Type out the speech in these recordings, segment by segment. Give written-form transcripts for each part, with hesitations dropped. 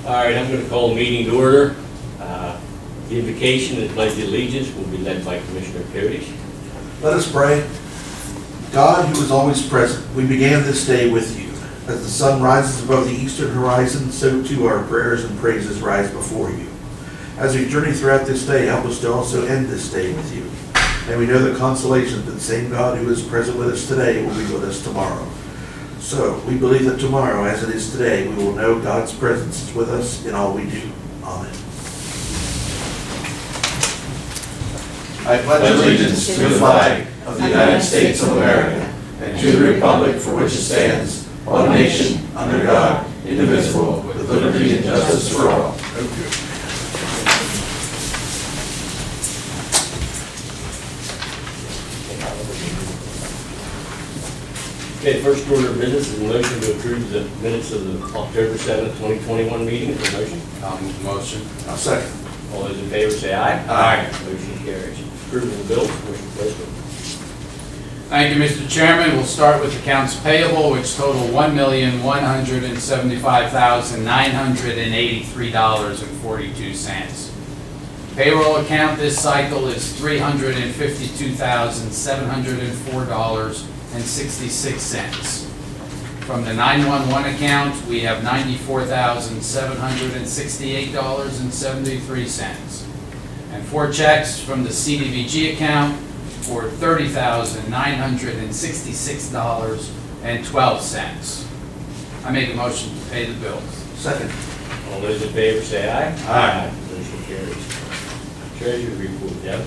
All right, I'm going to call the meeting to order. The invocation and pledge of allegiance will be led by Commissioner Cody. Let us pray. God, who is always present, we began this day with you. As the sun rises above the eastern horizon, so too our prayers and praises rise before you. As we journey throughout this day, help us to also end this day with you. And we know the consolation that the same God who is present with us today will be with us tomorrow. So we believe that tomorrow, as it is today, we will know God's presence is with us in all we do. Amen. I pledge allegiance to the flag of the United States of America and to the republic for which it stands, one nation, under God, indivisible, with liberty and justice for all. Okay, first order of business is a motion to approve the minutes of the October 7th, 2021 meeting. Is there a motion? I'll move the motion. I'll second. All those in favor say aye. Aye. Motion carries. Approval of bills, Commissioner Postle. Thank you, Mr. Chairman. We'll start with accounts payable, which total $1,175,983.42. Payroll account this cycle is $352,704.66. From the 911 account, we have $94,768.73. And 4 checks from the CDBG account for $30,966.12. I make a motion to pay the bills. Second. All those in favor say aye. Aye. Motion carries. Treasury report, Deb.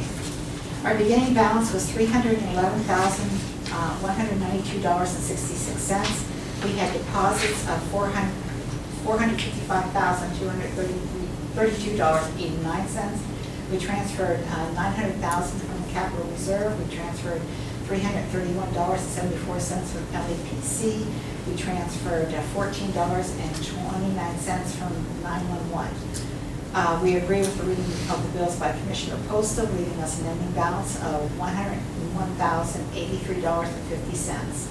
Our beginning balance was $311,192.66. We had deposits of $455,232.89. We transferred $900,000 from the capital reserve. We transferred $331.74 from LAPC. We transferred $14.29 from 911. We agree with the reading of the bills by Commissioner Postle, leaving us an ending balance of $101,083.50.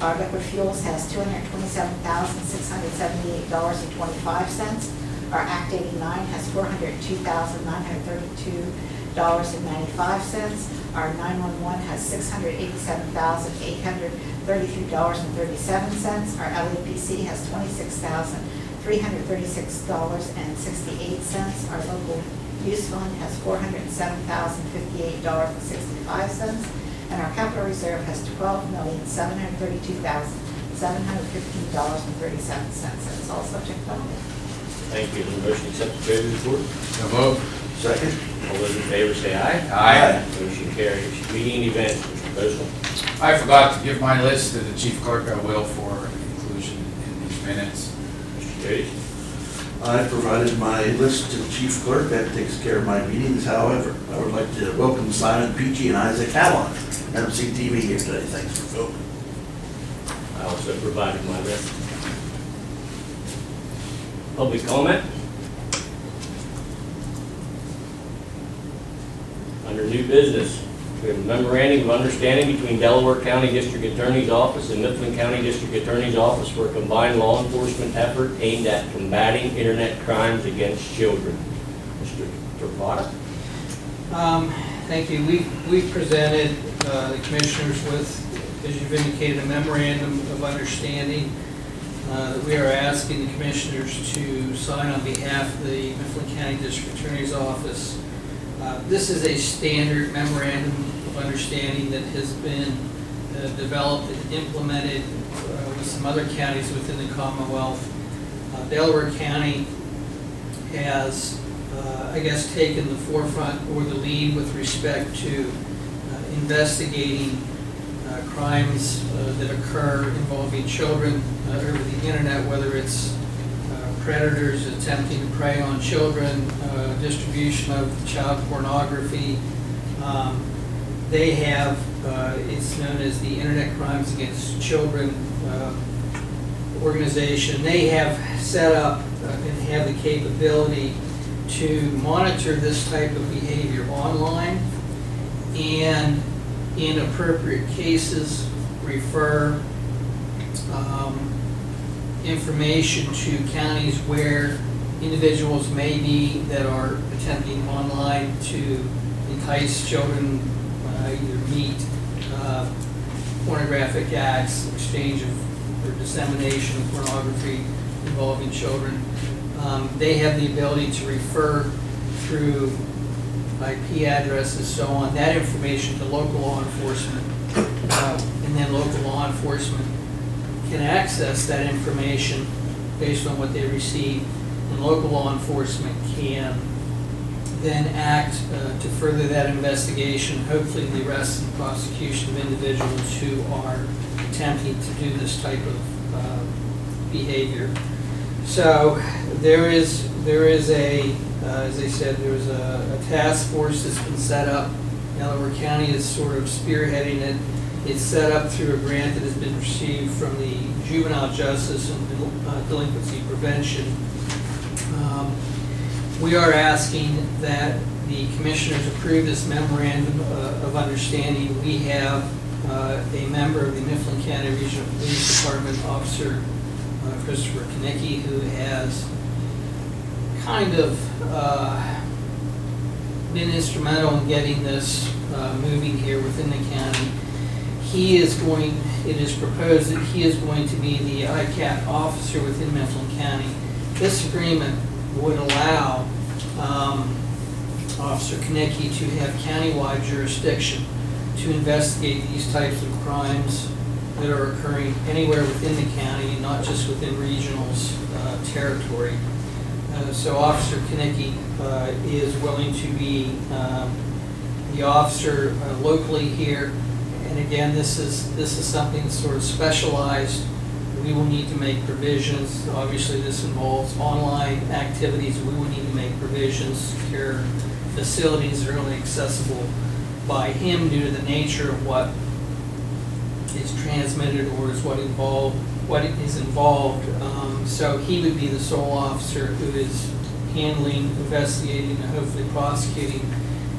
Our liquid fuels has $227,678.25. Our Act 89 has $402,932.95. Our 911 has $687,833.37. Our LAPC has $26,336.68. Our local use fund has $407,058.65. And our capital reserve has $12,732,715.37. And it's all subject to vote. Thank you. Is there a motion to accept the treasury report? So moved. Second. All those in favor say aye. Aye. Motion carries. Meeting and events, Mr. Postle. I forgot to give my list to the chief clerk. I will for inclusion in these minutes. Mr. Cody. I provided my list to the chief clerk. That takes care of my meetings. However, I would like to welcome Simon Peachy and Isaac Hallon, MCTV here today. Thanks for filming. I also provided my list. Public comment? Under new business, we have a memorandum of understanding between Delaware County District Attorney's Office and Mifflin County District Attorney's Office for a combined law enforcement effort aimed at combating internet crimes against children. Mr. Trapata? Thank you. We've presented the commissioners with, as you've indicated, a memorandum of understanding that we are asking the commissioners to sign on behalf of the Mifflin County District Attorney's Office. This is a standard memorandum of understanding that has been developed and implemented with some other counties within the Commonwealth. Delaware County has, I guess, taken the forefront or the lead with respect to investigating crimes that occur involving children over the internet, whether it's predators attempting to prey on children, distribution of child pornography. They have, it's known as the Internet Crimes Against Children organization. They have set up and have the capability to monitor this type of behavior online and in appropriate cases refer information to counties where individuals maybe that are attempting online to entice children, either meet pornographic acts, exchange of or dissemination of pornography involving children. They have the ability to refer through IP addresses, so on, that information to local law enforcement. And then local law enforcement can access that information based on what they receive. And local law enforcement can then act to further that investigation, hopefully the arrest and prosecution of individuals who are attempting to do this type of behavior. So there is a, as I said, there's a task force that's been set up. Delaware County is sort of spearheading it. It's set up through a grant that has been received from the Juvenile Justice and Delinquency Prevention. We are asking that the commissioners approve this memorandum of understanding. We have a member of the Mifflin County Regional Police Department, Officer Christopher Knickie, who has kind of been instrumental in getting this moving here within the county. It is proposed that he is going to be the ICAP officer within Mifflin County. This agreement would allow Officer Knickie to have countywide jurisdiction to investigate these types of crimes that are occurring anywhere within the county, not just within regional's territory. So Officer Knickie is willing to be the officer locally here. And again, this is something that's sort of specialized. We will need to make provisions. Obviously, this involves online activities. We will need to make provisions, secure facilities that are only accessible by him due to the nature of what is transmitted or is what is involved. So he would be the sole officer who is handling, investigating, and hopefully prosecuting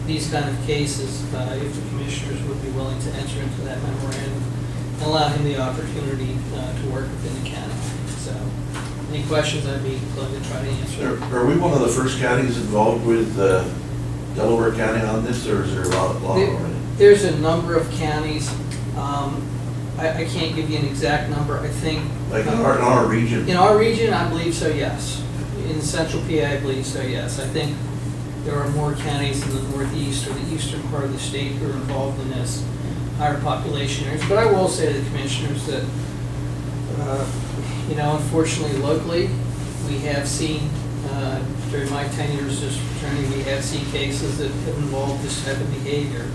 these kind of cases if the commissioners would be willing to enter into that memorandum and allow him the opportunity to work within the county. So, any questions, I'd be glad to try to answer. Are we one of the first counties involved with Delaware County on this, or is there a lot already? There's a number of counties. I can't give you an exact number. I think Like in our region? in our region, I believe so, yes. In central PA, I believe so, yes. I think there are more counties in the northeast or the eastern part of the state who are involved in this, higher population areas. But I will say to the commissioners that, unfortunately, locally, we have seen, during my tenure as district attorney, we have seen cases that have involved this type of behavior.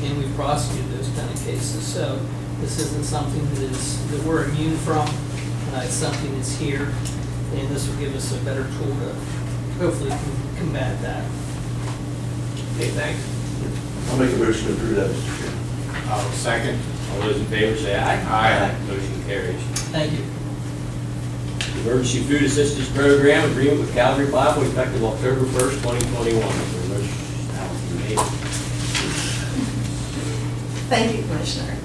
And we've prosecuted those kind of cases. So this isn't something that we're immune from. It's something that's here, and this will give us a better tool to hopefully combat that. Okay, thanks. I'll make a motion to approve that, Mr. Chairman. I'll second. All those in favor say aye. Aye. Motion carries. Thank you. Emergency Food Assistance Program Agreement with Calvary Bible effective October 1st, 2021. Thank you, Commissioner.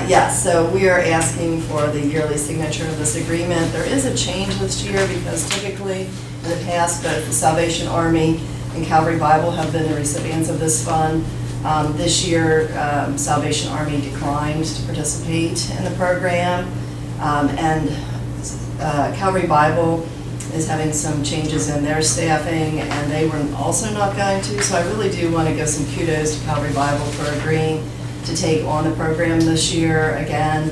Yes, so we are asking for the yearly signature of this agreement. There is a change this year because typically in the past, both the Salvation Army and Calvary Bible have been the recipients of this fund. This year, Salvation Army declined to participate in the program, and Calvary Bible is having some changes in their staffing, and they were also not going to. So I really do want to give some kudos to Calvary Bible for agreeing to take on the program this year again,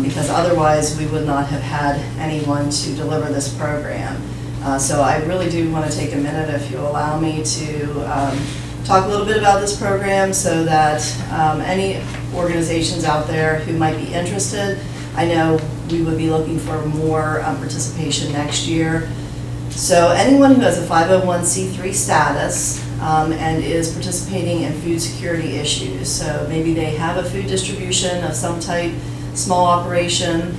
because otherwise we would not have had anyone to deliver this program. So I really do want to take a minute, if you allow me, to talk a little bit about this program so that any organizations out there who might be interested, I know we would be looking for more participation next year. So anyone who has a 501c3 status and is participating in food security issues, so maybe they have a food distribution of some type, small operation,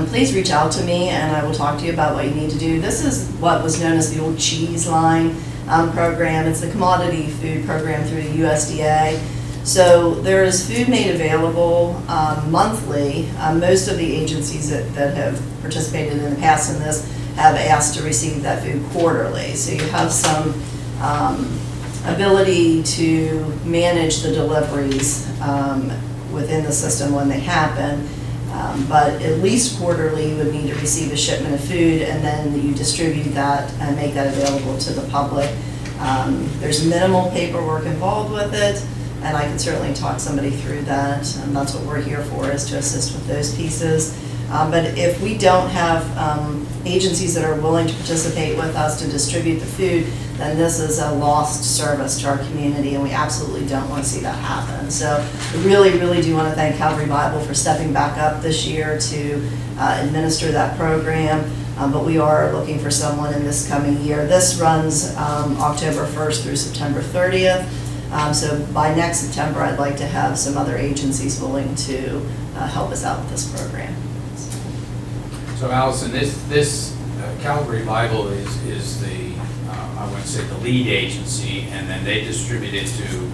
please reach out to me and I will talk to you about what you need to do. This is what was known as the old cheese line program. It's the commodity food program through the USDA. So there is food made available monthly. Most of the agencies that have participated in the past in this have asked to receive that food quarterly. So you have some ability to manage the deliveries within the system when they happen. But at least quarterly, you would need to receive a shipment of food, and then you distribute that and make that available to the public. There's minimal paperwork involved with it, and I can certainly talk somebody through that, and that's what we're here for, is to assist with those pieces. But if we don't have agencies that are willing to participate with us to distribute the food, then this is a lost service to our community, and we absolutely don't want to see that happen. So we really, really do want to thank Calvary Bible for stepping back up this year to administer that program. But we are looking for someone in this coming year. This runs October 1st through September 30th. So by next September, I'd like to have some other agencies willing to help us out with this program. So Allison, this Calvary Bible is the, I wouldn't say the lead agency, and then they distribute it to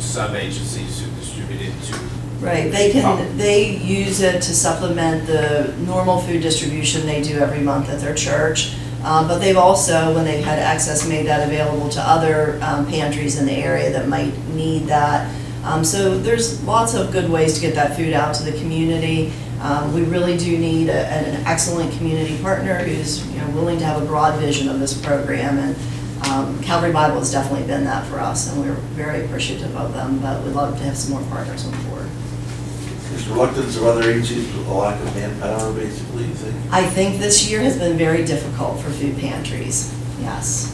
sub-agencies who distribute it to. Right, they use it to supplement the normal food distribution they do every month at their church. But they've also, when they've had excess, made that available to other pantries in the area that might need that. So there's lots of good ways to get that food out to the community. We really do need an excellent community partner who's willing to have a broad vision of this program, and Calvary Bible has definitely been that for us, and we're very appreciative of them, but we'd love to have some more partners on board. There's reluctance of other agencies with a lack of manpower, basically, you think? I think this year has been very difficult for food pantries, yes.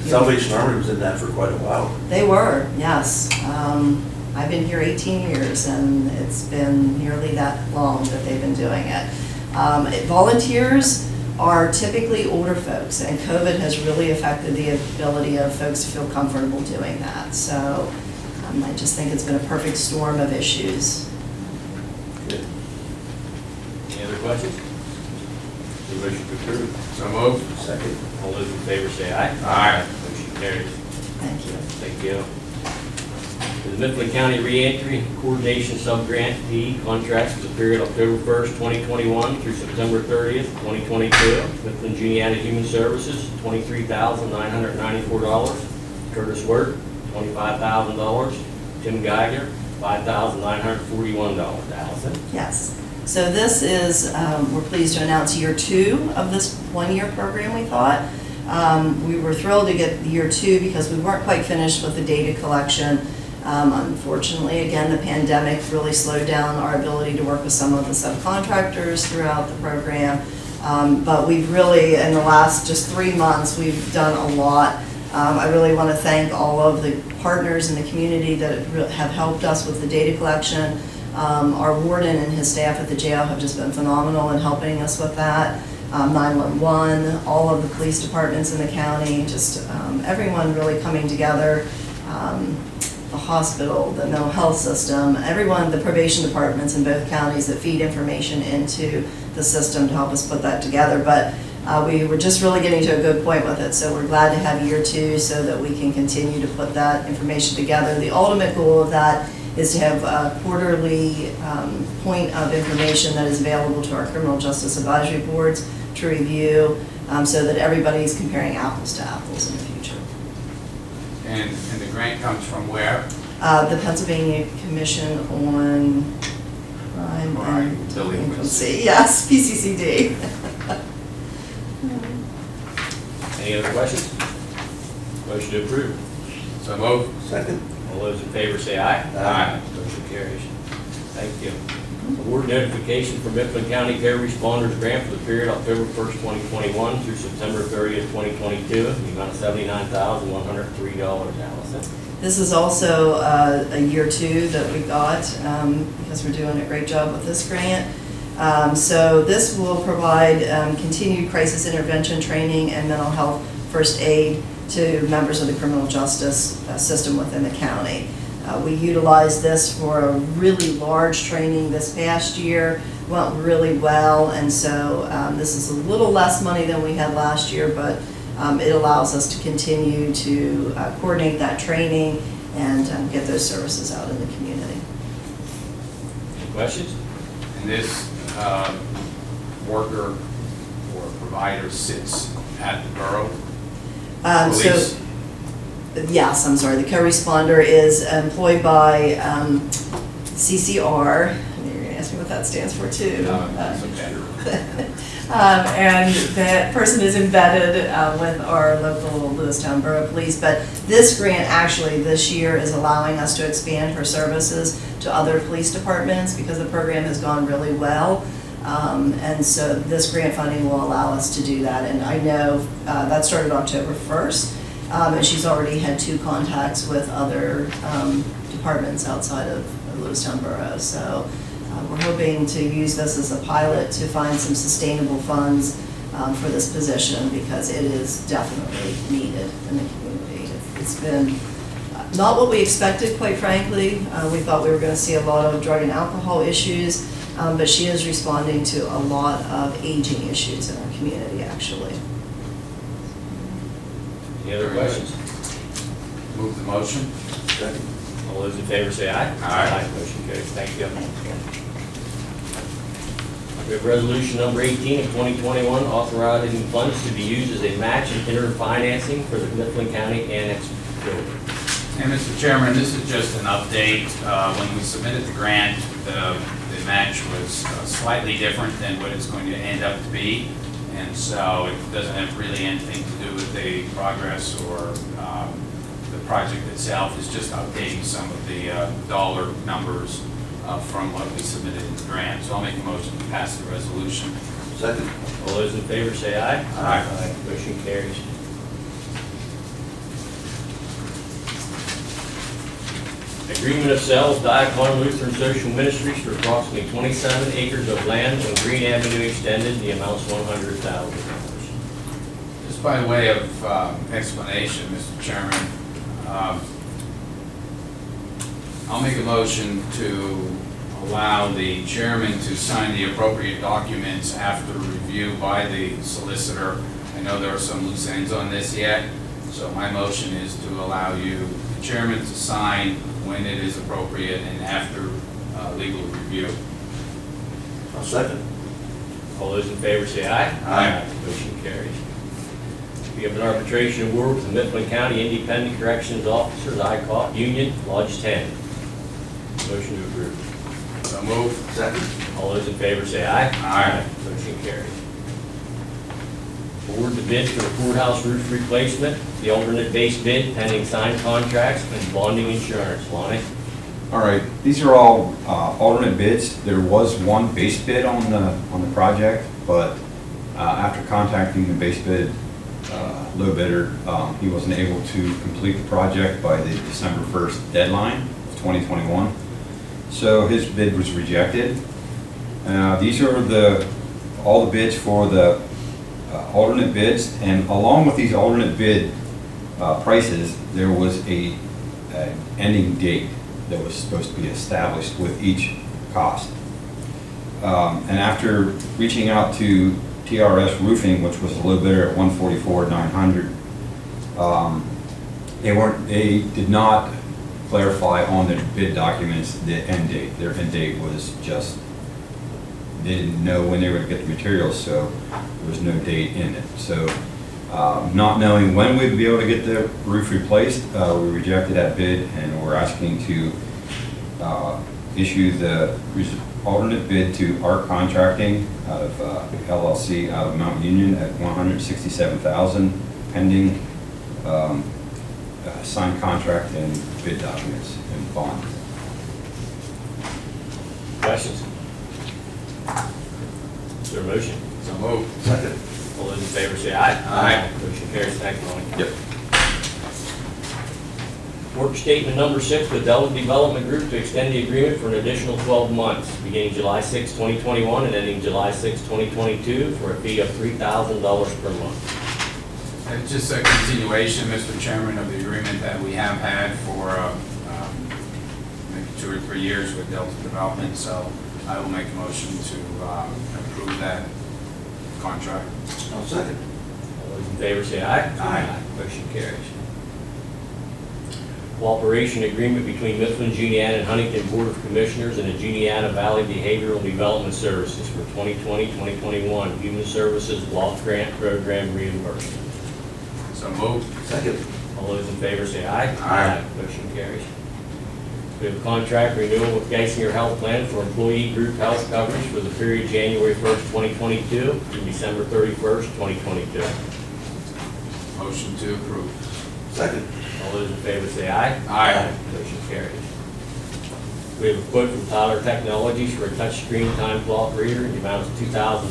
Salvation Army was in that for quite a while. They were, yes. I've been here 18 years, and it's been nearly that long that they've been doing it. Volunteers are typically older folks, and COVID has really affected the ability of folks to feel comfortable doing that. So I just think it's been a perfect storm of issues. Good. Any other questions? The motion to approve. So moved. Second. All those in favor say aye. Aye. Motion carries. Thank you. Thank you. The Mifflin County Reentry Coordination Subgrantee contracts for the period October 1st, 2021 through September 30th, 2022. Mifflin Juniata Human Services, $23,994. Curtis Wirt, $25,000. Tim Geiger, $5,941. Allison? Yes. So this is, we're pleased to announce year 2 of this one-year program, we thought. We were thrilled to get year 2 because we weren't quite finished with the data collection. Unfortunately, again, the pandemic really slowed down our ability to work with some of the subcontractors throughout the program. But we've really, in the last just 3 months, we've done a lot. I really want to thank all of the partners in the community that have helped us with the data collection. Our warden and his staff at the jail have just been phenomenal in helping us with that. 911, all of the police departments in the county, just everyone really coming together. The hospital, the mental health system, everyone, the probation departments in both counties that feed information into the system to help us put that together. But we were just really getting to a good point with it, so we're glad to have year 2 so that we can continue to put that information together. The ultimate goal of that is to have a quarterly point of information that is available to our criminal justice advisory boards to review, so that everybody's comparing apples to apples in the future. And the grant comes from where? The Pennsylvania Commission on Crime and Delinquency. Yes, PCCD. Any other questions? Motion to approve. So moved. Second. All those in favor say aye. Aye. Motion carries. Thank you. Award notification for Mifflin County Care Responders Grant for the period October 1st, 2021 through September 30th, 2022, the amount of $79,103. Allison? This is also a year 2 that we got because we're doing a great job with this grant. So this will provide continued crisis intervention training and mental health first aid to members of the criminal justice system within the county. We utilized this for a really large training this past year, went really well, and so this is a little less money than we had last year, but it allows us to continue to coordinate that training and get those services out in the community. Any questions? And this worker or provider sits at the borough police? So, yes, I'm sorry, the co-responder is employed by CCR. You're going to ask me what that stands for too. No, that's okay. And that person is embedded with our local Lewistown Borough Police. But this grant actually this year is allowing us to expand her services to other police departments because the program has gone really well. And so this grant funding will allow us to do that. And I know that started October 1st. And she's already had 2 contacts with other departments outside of Lewistown Borough. So we're hoping to use this as a pilot to find some sustainable funds for this position because it is definitely needed in the community. It's been not what we expected, quite frankly. We thought we were going to see a lot of drug and alcohol issues, but she is responding to a lot of aging issues in our community, actually. Any other questions? Move the motion. All those in favor say aye. Aye. Motion carries. Thank you. We have resolution number 18 of 2021, authorizing funds to be used as a match in interim financing for the Mifflin County Annex building. And Mr. Chairman, this is just an update. When we submitted the grant, the match was slightly different than what it's going to end up to be. And so it doesn't have really anything to do with the progress or the project itself. It's just updating some of the dollar numbers from what we submitted in the grant. So I'll make a motion to pass the resolution. Second. All those in favor say aye. Aye. Motion carries. Agreement of sale of Diacon Lutheran Social Ministries for approximately 27 acres of land on Green Avenue Extended. The amount's $100,000. Just by way of explanation, Mr. Chairman, I'll make a motion to allow the chairman to sign the appropriate documents after review by the solicitor. I know there are some loose ends on this yet, so my motion is to allow you, the chairman, to sign when it is appropriate and after legal review. I'll second. All those in favor say aye. Aye. Motion carries. We have an arbitration award with the Mifflin County Independent Corrections Officers, ICOP Union, Lodge 10. Motion to approve. So move. Second. All those in favor say aye. Aye. Motion carries. Award the bid for the courthouse roof replacement, the alternate base bid pending signed contracts and bonding insurance. Lonnie? All right, these are all alternate bids. There was one base bid on the project, but after contacting the base bid low bidder, he wasn't able to complete the project by the December 1st deadline of 2021. So his bid was rejected. These are all the bids for the alternate bids, and along with these alternate bid prices, there was an ending date that was supposed to be established with each cost. And after reaching out to TRS Roofing, which was a low bidder at $144,900, they did not clarify on their bid documents the end date. Their end date was just, they didn't know when they were going to get the materials, so there was no date in it. So not knowing when we'd be able to get the roof replaced, we rejected that bid, and we're asking to issue the alternate bid to ARC Contracting out of LLC out of Mount Union at $167,000 pending signed contract and bid documents and bond. Questions? Is there a motion? So move. Second. All those in favor say aye. Aye. Motion carries. Thank you, Lonnie. Yep. Work statement number 6 with Delta Development Group to extend the agreement for an additional 12 months, beginning July 6, 2021 and ending July 6, 2022 for a fee of $3,000 per month. It's just a continuation, Mr. Chairman, of the agreement that we have had for maybe 2 or 3 years with Delta Development, so I will make a motion to approve that contract. I'll second. All those in favor say aye. Aye. Motion carries. cooperation agreement between Mifflin, Jeanne, and Huntington Board of Commissioners and the Jeanne Valley Behavioral Development Services for 2020-2021 Human Services Block Grant Program reimbursement. So moved. Second. All those in favor say aye. Aye. Motion carries. We have contract renewal with Geisinger Health Plan for employee group health coverage for the period January 1st, 2022 through December 31st, 2022. Motion to approve. Second. All those in favor say aye. Aye. Motion carries. We have a quote from Tyler Technologies for a touchscreen time clock reader in the amount of $2,981.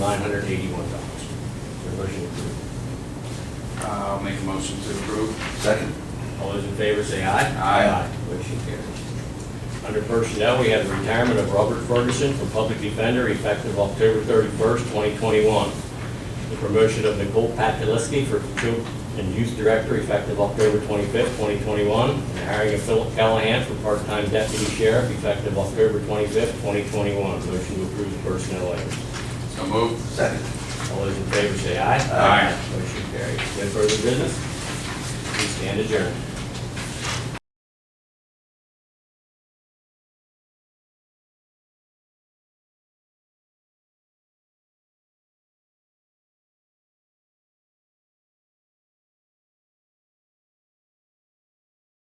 Motion approved. I'll make a motion to approve. Second. All those in favor say aye. Aye. Motion carries. Under personnel, we have the retirement of Robert Ferguson from Public Defender effective October 31st, 2021. The promotion of Nicole Pataliski for Children and Youth Director effective October 25th, 2021. And the hiring of Philip Callahan for part-time Deputy Sheriff effective October 25th, 2021. Motion to approve the personnel items. So moved. Second. All those in favor say aye. Aye. Motion carries. No further business? Please stand adjourned.